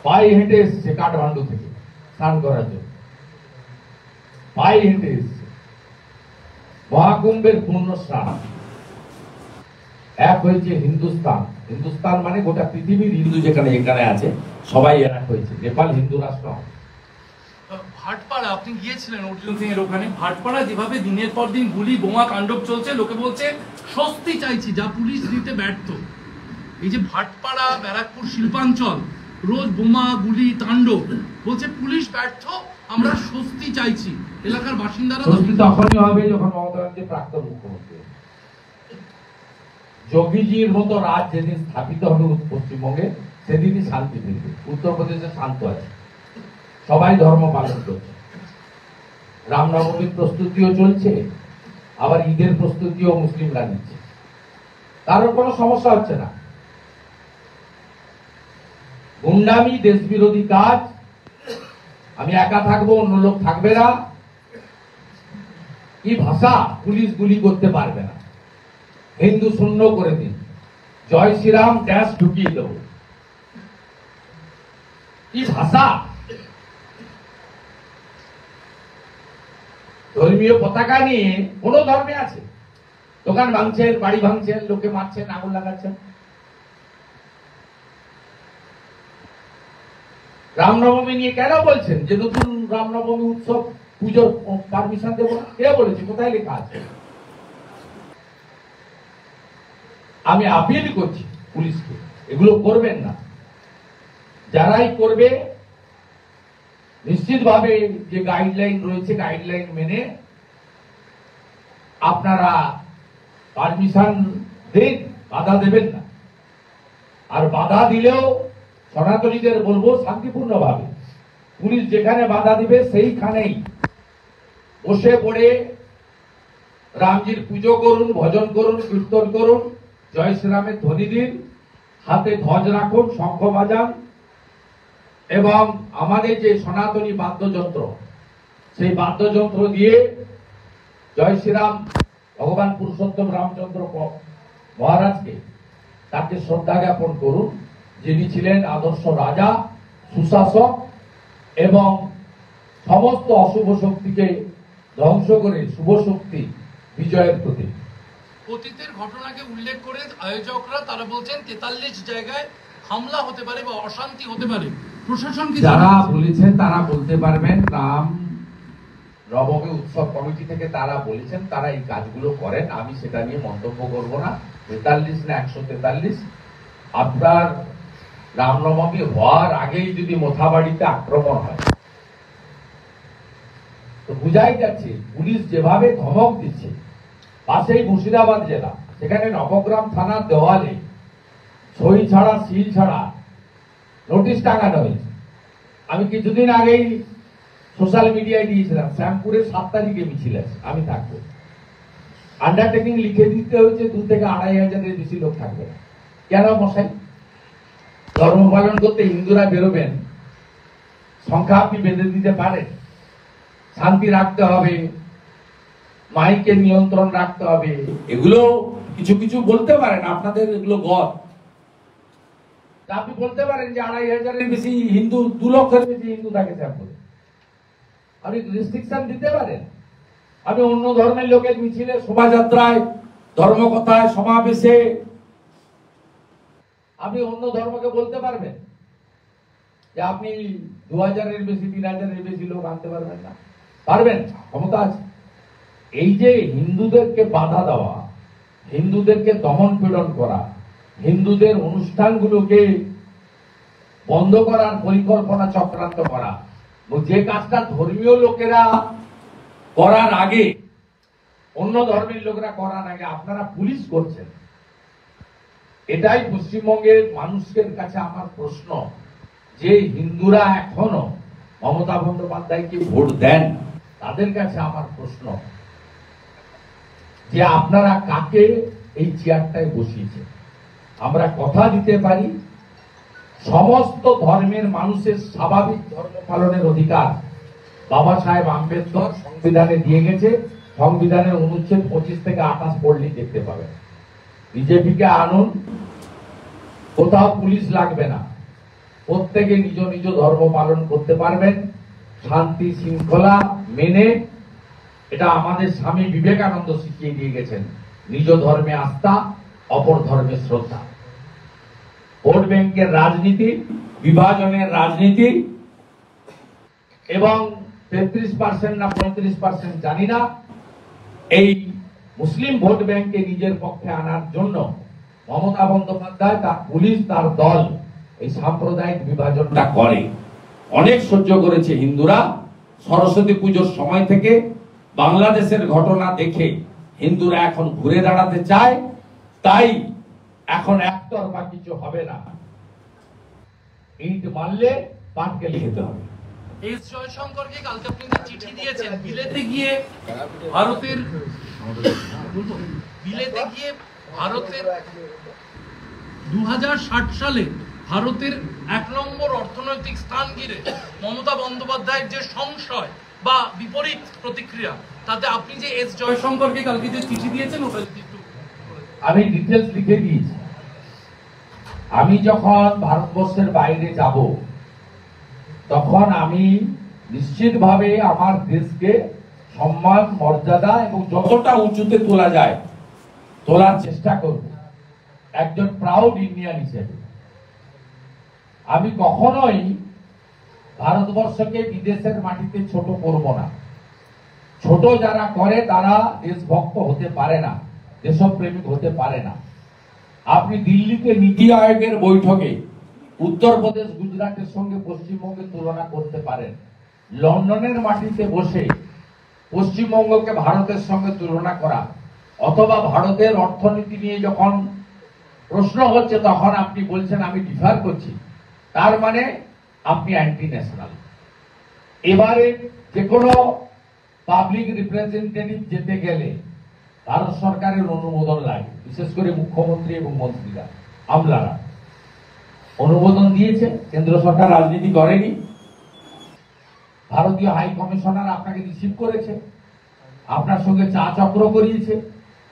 পায়ে হেঁটে এসছে কাঠমান্ডু থেকে স্নান করার জন্য, পায়ে হেঁটে এসছে। মহাকুম্ভের পূর্ণ স্নান। এক হয়েছে হিন্দুস্তান, হিন্দুস্তান মানে গোটা পৃথিবীর হিন্দু যেখানে যেখানে আছে সবাই এক হয়েছে। নেপাল হিন্দু রাষ্ট্র। ভাটপাড়া আপনি গিয়েছিলেন অর্জুন সিং এর ওখানে। ভাটপাড়া যেভাবে দিনের পর দিন গুলি বোমা তাণ্ডব চলছে, লোকে বলছে স্বস্তি চাইছি, যা পুলিশ দিতে ব্যর্থ। এই যে ভাটপাড়া, ব্যারাকপুর শিল্পাঞ্চল, রোজ বোমা গুলি তাণ্ডব, বলছে পুলিশ ব্যর্থ, আমরা স্বস্তি চাইছি। এলাকার বাসিন্দারা স্বস্তি তখনই হবে যখন মমতা ব্যানার্জি প্রাক্তন মুখ্যমন্ত্রী। যোগীজির মতো রাজ যেদিন স্থাপিত হবে পশ্চিমবঙ্গে, সেদিনই শান্তি ফিরবে। উত্তরপ্রদেশে শান্ত আছে, সবাই ধর্ম পালন করছে, রামনবমীর প্রস্তুতিও চলছে, আবার ঈদের প্রস্তুতিও মুসলিমরা নিচ্ছে, কারোর কোনো সমস্যা হচ্ছে না। গুন্ডামি, দেশ বিরোধী কাজ আমি একা থাকবো, অন্য লোক থাকবে না। কি ভাষা! পুলিশ গুলি করতে পারবে না, হিন্দু শূন্য করে দিন, জয় শ্রীরাম ড্যাশ ঢুকিয়ে দেব। কি ভাষা! ধর্মীয় পতাকা নিয়ে কোন ধর্মে আছে? দোকান ভাঙছেন, বাড়ি ভাঙছেন, লোকে মারছেন, আগুন লাগাচ্ছেন। রামনবমী নিয়ে কেন বলছেন যে নতুন রামনবমী উৎসব পুজোর পারমিশন দেবো না? কে বলেছে? কোথায় লেখা আছে? আমি আপিল করছি পুলিশকে, এগুলো করবেন না। যারাই করবে নিশ্চিতভাবে যে গাইডলাইন রয়েছে, গাইডলাইন মেনে আপনারা পারমিশন দিন, বাধা দেবেন না। আর বাধা দিলেও সনাতনীদের বলবো শান্তিপূর্ণভাবে, পুলিশ যেখানে বাধা দিবে সেইখানেই বসে পড়ে রামজির পুজো করুন, ভজন করুন, কীর্তন করুন, জয় শ্রীরামের ধ্বনি দিন, হাতে ধ্বজ রাখুন, শঙ্খ বাজান, এবং আমাদের যে সনাতনী বাদ্যযন্ত্র, সেই বাদ্যযন্ত্র দিয়ে জয় শ্রীরাম ভগবান পুরুষোত্তম রামচন্দ্র মহারাজকে তাকে শ্রদ্ধা জ্ঞাপন করুন, যিনি ছিলেন আদর্শ রাজা, সুশাসক এবং সমস্ত অশুভ শক্তিকে ধ্বংস করে শুভ শক্তি বিজয়ের প্রতীক। অতীতের ঘটনাকে উল্লেখ করে আয়োজকরা তারা বলছেন 43 জায়গায় হামলা হতে পারে বা অশান্তি হতে পারে। প্রশাসনকে যারা বলেছেন তারা বলতে পারবেন, রাম নবমী উৎসব কমিটি থেকে তারা বলেছেন, তারা এই কাজগুলো করেন, আমি সেটা নিয়ে মন্তব্য করব না। 43 না 143, আপনার রামনবমী হওয়ার আগেই যদি মোথাবাড়িতে আক্রমণ হয় তো বুঝাই যাচ্ছে পুলিশ যেভাবে ধমক দিচ্ছে। পাশেই মুর্শিদাবাদ জেলা, সেখানে নবগ্রাম থানার দেওয়ালে সই ছাড়া, সিল ছাড়া নোটিশ টাঙানো হয়েছে। আমি কিছুদিন আগেই সোশ্যাল মিডিয়ায় দিয়েছিলাম, শ্যামপুরে 7 তারিখে মিছিল আছে, আমি থাকবো। আন্ডারটেকিং লিখে দিতে হয়েছে 2 থেকে 2,500-এর বেশি লোক থাকবে না। কেন মশাই? ধর্ম পালন করতে হিন্দুরা বেরোবেন, সংখ্যা আপনি বেঁধে দিতে পারেন? শান্তি রাখতে হবে, মাইকে নিয়ন্ত্রণ রাখতে হবে, এগুলো কিছু কিছু বলতে পারেন, আপনাদের এগুলো গদ। আপনি বলতে পারেন যে 2,500-এর বেশি হিন্দু, 2 লক্ষের বেশি হিন্দু থাকে শ্যামপুরে, আপনি রেস্ট্রিকশন দিতে পারেন। আপনি অন্য ধর্মের লোকের মিছিলে, শোভাযাত্রায়, ধর্মকথায়, সমাবেশে আপনি অন্য ধর্মকে বলতে পারবেন যে আপনি 2,000-এর বেশি, 3,000-এর বেশি লোক আনতে পারবেন না? পারবেন, ক্ষমতা আছে। এই যে হিন্দুদেরকে বাধা দেওয়া, হিন্দুদেরকে দমন পীড়ন করা, হিন্দুদের অনুষ্ঠানগুলোকে বন্ধ করার পরিকল্পনা চক্রান্ত করা, যে কাজটা ধর্মীয় লোকেরা করার আগে, অন্য ধর্মের লোকেরা করার আগে আপনারা পুলিশ করছেন, এটাই পশ্চিমবঙ্গের মানুষের কাছে আমার প্রশ্ন। যে হিন্দুরা এখনো মমতা বন্দ্যোপাধ্যায়কে ভোট দেন, তাদের কাছে আমার প্রশ্ন যে আপনারা কাকে এই চেয়ারটায় বসিয়েছেন? আমরা কথা দিতে পারি, সমস্ত ধর্মের মানুষের স্বাভাবিক ধর্ম পালনের অধিকার বাবা সাহেব আম্বেদকর সংবিধানে দিয়ে গেছে। সংবিধানের অনুচ্ছেদ 25 থেকে 28 পড়লেই দেখতে পাবেন। বিজেপিকে আনুন, কোথাও পুলিশ লাগবে না, প্রত্যেকে নিজ নিজ ধর্ম পালন করতে পারবেন শান্তি শৃঙ্খলা মেনে। এটা আমাদের স্বামী বিবেকানন্দ শিখিয়ে দিয়ে গেছেন, নিজ ধর্মে আস্থা, অপর ধর্মে শ্রদ্ধা। ভোট ব্যাংকের রাজনীতি, বিভাজনের রাজনীতি এবং 33% না 35% জানি না, এই মুসলিম ভোট ব্যাংককে নিজের পক্ষে আনার জন্য মমতা বন্দ্যোপাধ্যায়, তার পুলিশ, তার দল এই সাম্প্রদায়িক বিভাজনটা করে। অনেক সহ্য করেছে হিন্দুরা। সরস্বতী পুজোর সময় থেকে বাংলাদেশের ঘটনা দেখে হিন্দুরা এখন ঘুরে দাঁড়াতে চায়, তাই এখন একতরফা কিছু হবে না। ইট মারলে পাটকেল খেতে হবে। এস জয়শঙ্করকে কালকে আপনি চিঠি দিয়েছেন, বিলেতে গিয়ে ভারতের 2060 সালে ভারতের 1 নম্বর অর্থনৈতিক স্থান ঘিরে মমতা বন্দ্যোপাধ্যায়ের যে সংশয় বা বিপরীত প্রতিক্রিয়া, তাতে আপনি যে এস জয়শঙ্করকে কালকে যে চিঠি দিয়েছেন ওটা যদি একটু আমি ডিটেলস লিখে দিয়েছি। আমি যখন ভারতবর্ষের বাইরে যাব তখন আমি নিশ্চিতভাবে আমার দেশকে সম্মান, মর্যাদা এবং যতটা উঁচুতে তোলা যায় তোলার চেষ্টা করব একজন প্রাউড ইন্ডিয়ান হিসেবে। আমি কখনোই ভারতবর্ষকে বিদেশের মাটিতে ছোট করব না। ছোট যারা করে তারা দেশভক্ত হতে পারে না, দেশপ্রেমিক হতে পারে না। আপনি দিল্লিতে নীতি আয়োগের বৈঠকে উত্তরপ্রদেশ, গুজরাটের সঙ্গে পশ্চিমবঙ্গের তুলনা করতে পারেন। লন্ডনের মাটিতে বসে পশ্চিমবঙ্গকে ভারতের সঙ্গে তুলনা করা, অথবা ভারতের অর্থনীতি নিয়ে যখন প্রশ্ন হচ্ছে তখন আপনি বলছেন আমি ডিফার করছি, তার মানে আপনি অ্যান্টি ন্যাশনাল। এবারে যে কোনো পাবলিক রিপ্রেজেন্টেটিভ যেতে গেলে ভারত সরকারের অনুমোদন লাগে, বিশেষ করে মুখ্যমন্ত্রী এবং মন্ত্রীরা, আমলারা অনুমোদন দিয়েছে। কেন্দ্র সরকার রাজনীতি করেনি। ভারতীয় হাই কমিশনার আপনাকে রিসিভ করেছে, আপনার সঙ্গে চা চক্র করিয়েছে।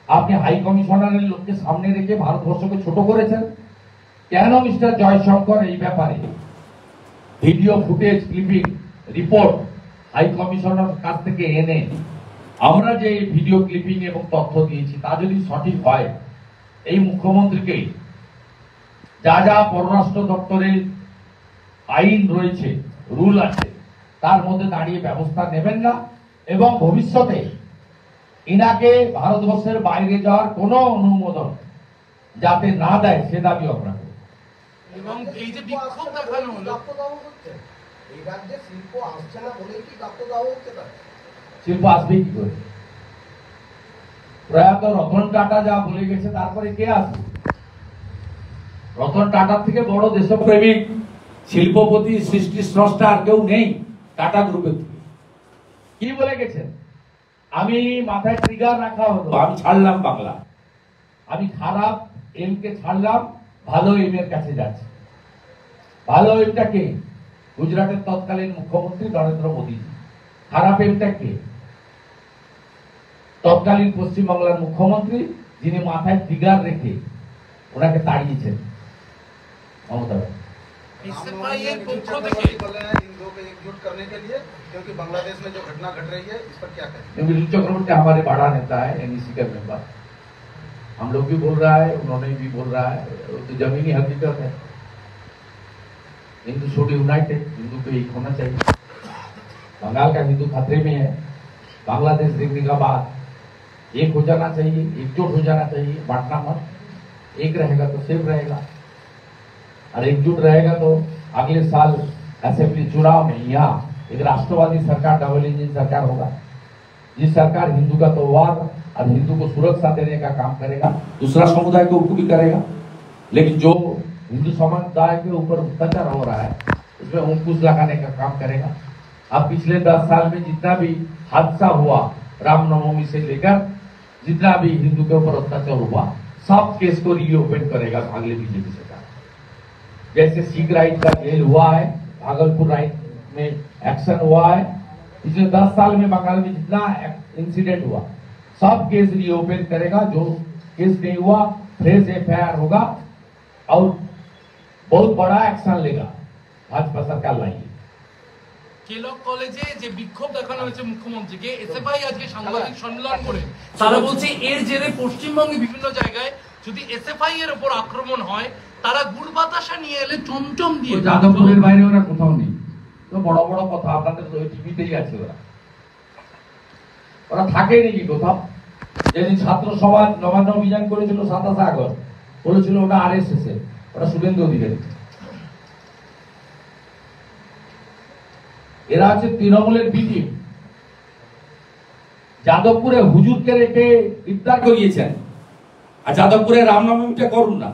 আপনি হাই কমিশনারের লোককে সামনে রেখে ভারতবর্ষকে ছোট করেছেন। কেন মিস্টার জয়শঙ্কর এই ব্যাপারে video footage, clipping, report high commissioner কাছ থেকে এনে আমরা যে ভিডিও ক্লিপিং এবং তথ্য দিয়েছি তা যদি সঠিক হয়, এই মুখ্যমন্ত্রীকে যা যা পররাষ্ট্র দপ্তরের আইন রয়েছে, রুল আছে, তার মধ্যে দাঁড়িয়ে ব্যবস্থা নেবেন না এবং ভবিষ্যতে ইনাকে ভারতবর্ষের বাইরে যাওয়ার কোনো অনুমোদন যাতে না দেয় সে দাবি আমরা করব। এবং এই যে বিক্ষোভ দেখানো হলো, এই রাজ্যে শিল্প আসছে না বলেই কি গাপ্ত দেওয়া হচ্ছে? তাই শিল্প আসবে কি করে? প্রয়াত রতন টাটা যা বলে গেছে তারপরে কে আসবে? রতন টাটার থেকে বড় দেশপ্রেমিক, শিল্পপতি, সৃষ্টি স্রষ্টা আর কেউ নেই টাটা গ্রুপের থেকে। কি বলে গেছেন? আমি মাথায় ট্রিগার রাখা হলো, আমি ছাড়লাম বাংলা, আমি খারাপ এম কে ছাড়লাম, ভালো এম এর কাছে যাচ্ছে। ভালো এমটা কে? গুজরাটের তৎকালীন মুখ্যমন্ত্রী নরেন্দ্র মোদী। খারাপ এমটা কে? তৎকালীন পশ্চিমবাংলার মুখ্যমন্ত্রী, যিনি মাথায় ট্রিগার রেখে ওনাকে তাড়িয়েছেন, মমতা ব্যানার্জি। एसएफआई এর পক্ষ থেকে इन दो को एकजुट करने के लिए, क्योंकि बांग्लादेश में जो घटना घट रही है इस पर क्या कहें? मिलिंद चक्रवर्ती हमारे बड़ा नेता है, एनईसी का मेंबर। हम लोग भी बोल रहा है, उन्होंने भी बोल रहा है, तो जमीनी हकीकत है। हिंदू शुड यूनाइटेड, हिंदू को एक होना चाहिए। बंगाल का हिंदू खतरे में है। बांग्लादेश देखने का बाद एक हो जाना चाहिए, एकजुट हो जाना चाहिए, बांटना मत। एक रहेगा तो सेफ रहेगा, और एकजुट रहेगा तो अगले साल असेंबली चुनाव में यहाँ एक राष्ट्रवादी सरकार, डबल इंजन सरकार होगा, जिस सरकार हिंदू का त्योहार और हिंदू को सुरक्षा देने का काम करेगा, दूसरा समुदाय के ऊपर भी करेगा। लेकिन जो हिंदू समुदाय के ऊपर अत्याचार हो रहा है उसमें अंकुश लगाने का काम करेगा। अब पिछले 10 साल में जितना भी हादसा हुआ, रामनवमी से लेकर जितना भी हिंदू के ऊपर अत्याचार हुआ, सब केस को रीओपन करेगा अगले बीजेपी सरकार। जैसे सिख राइट का जेल हुआ है, भागलपुर राइट में एक्शन हुआ है, पिछले 10 साल में बंगाल में जितना इंसिडेंट हुआ सब केस रीओपन करेगा। जो केस नहीं हुआ फ्रेश एफआईआर होगा और बहुत बड़ा एक्शन लेगा भाजपा सरकार लाएगी। কেলক কলেজে যে বিক্ষোভ দেখানো হয়েছে মুখ্যমন্ত্রীকে, এসএফআই আজকে সাংবাদিক সম্মেলন করে তারা বলছে এর জেরে পশ্চিমবঙ্গে বিভিন্ন জায়গায় যদি এসএফআই এর উপর আক্রমণ হয়, তারা গুড় বাতাসা নিয়ে এলে চমচম দিয়ে। যাদবপুরের বাইরে ওরা কোথাও নেই, তো বড় বড় কথা আপনাদের তো টিভিতেই আছে। ওরা থাকে নাকি কোথাও? যেদিন ছাত্র সমাজ নবান্ন অভিযান করেছিল 27 আগস্ট, বলেছিল ওটা আরএসএস এর, ওটা শুভেন্দু অধিকারী। এরা হচ্ছে তৃণমূলের বিটি। যাদবপুরে হুজুরকে রেখে ইফতার করিয়েছেন, আর যাদবপুরে রামনবমীটা করুন না।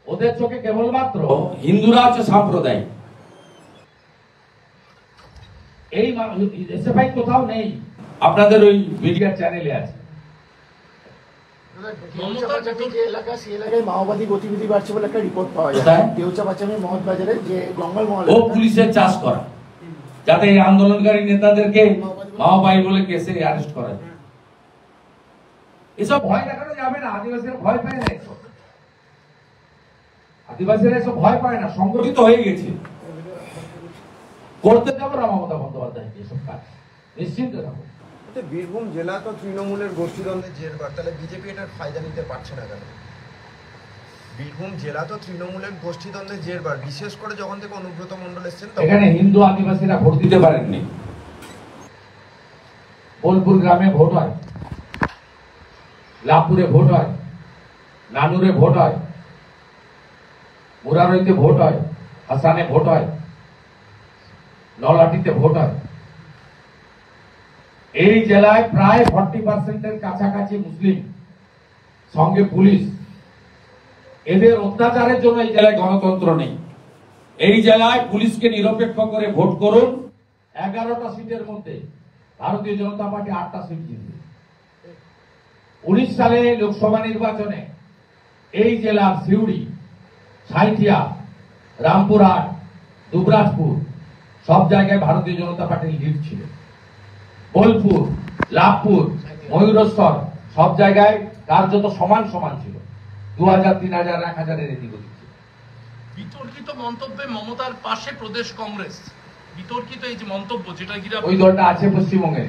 ওদের চোখে কেবলমাত্র হিন্দুরা হচ্ছে সাম্প্রদায়িক। এই এসএফআই কোথাও নেই, আপনাদের ওই মিডিয়া চ্যানেলে আছে। মমতা যে এলাকা সেই এলাকায় মাওবাদী গতিবিধি বাড়ছে বলে একটা রিপোর্ট পাওয়া যায় কোথায়? দেউচা পাচামি মহৎ বাজারে যে জঙ্গল মহল ও পুলিশের চাষ করা, যাতে এই আন্দোলনকারী নেতাদেরকে মাওবাদী বলে কেসে অ্যারেস্ট করা যায়। এসব ভয় দেখানো যাবে না, আদিবাসীরা ভয় পায় না এসব। আদিবাসীরা এসব ভয় পায় না, সংগঠিত হয়ে গেছে। করতে যাবো না মমতা বন্দ্যোপাধ্যায় এসব কাজ, নিশ্চিন্ত থাকো। বীরভূম জেলা তো তৃণমূলের গোষ্ঠীদ্বন্দ্বের জেরবার, তাহলে বিজেপি এটার ফায়দা নিতে পারছে না কেন? বীরভূম জেলা তো তৃণমূলের গোষ্ঠীদ্বন্দ্বের জেরবার, বিশেষ করে যখন থেকে অনুব্রত মণ্ডল এসেছেন এখানে হিন্দু আদিবাসীরা ভোট দিতে পারেননি। বোলপুর গ্রামে ভোট হয়, লাভপুরে ভোট হয়, নানুরে ভোট হয়, মুরারইতে ভোট হয়, হাসানে ভোট হয়, নলাটিতে ভোট হয়। এই জেলায় প্রায় 40% কাছাকাছি মুসলিম, সঙ্গে পুলিশ। এদের অত্যাচারের জন্য এই জেলায় গণতন্ত্র নেই। এই জেলায় পুলিশকে নিরপেক্ষ করে ভোট করুন, 11টা সিটের মধ্যে ভারতীয় জনতা পার্টি 8টা সিট জিতবে। 19 সালে লোকসভা নির্বাচনে এই জেলার সিউড়ি, সাঁইথিয়া, রামপুরহাট, দুবরাজপুর সব জায়গায় ভারতীয় জনতা পার্টির লিড ছিল। বোলপুর, লাভপুর, ময়ূরেশ্বর সব জায়গায় কার্যত সমান সমান ছিল। 2000, 3000, 1000 এদিক ওদিক ছিল। বিতর্কিত মন্তব্যে মমতার পাশে প্রদেশ কংগ্রেস, বিতর্কিত এই যে মন্তব্য যেটা ঘিরে ওই দলটা আছে পশ্চিমবঙ্গে,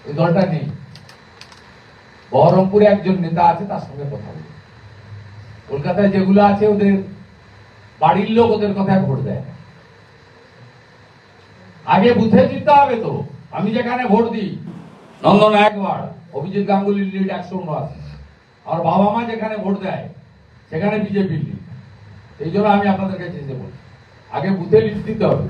ওই দলটা নেই। বহরমপুরে একজন নেতা আছে, তার সঙ্গে কথা বলি। কলকাতায় যেগুলো আছে ওদের বাড়ির লোক ওদের কথায় ভোট দেয়। আগে বুথে জিততে হবে তো। আমি যেখানে ভোট দিই নন্দন 1 বার, অভিজিৎ গাঙ্গুলির লিড 179, আর বাবা মা যেখানে ভোট দেয় সেখানে বিজেপির লিড। এই জন্য আমি আপনাদের কাছে যেতে বলি, আগে বুথে লিড দিতে হবে।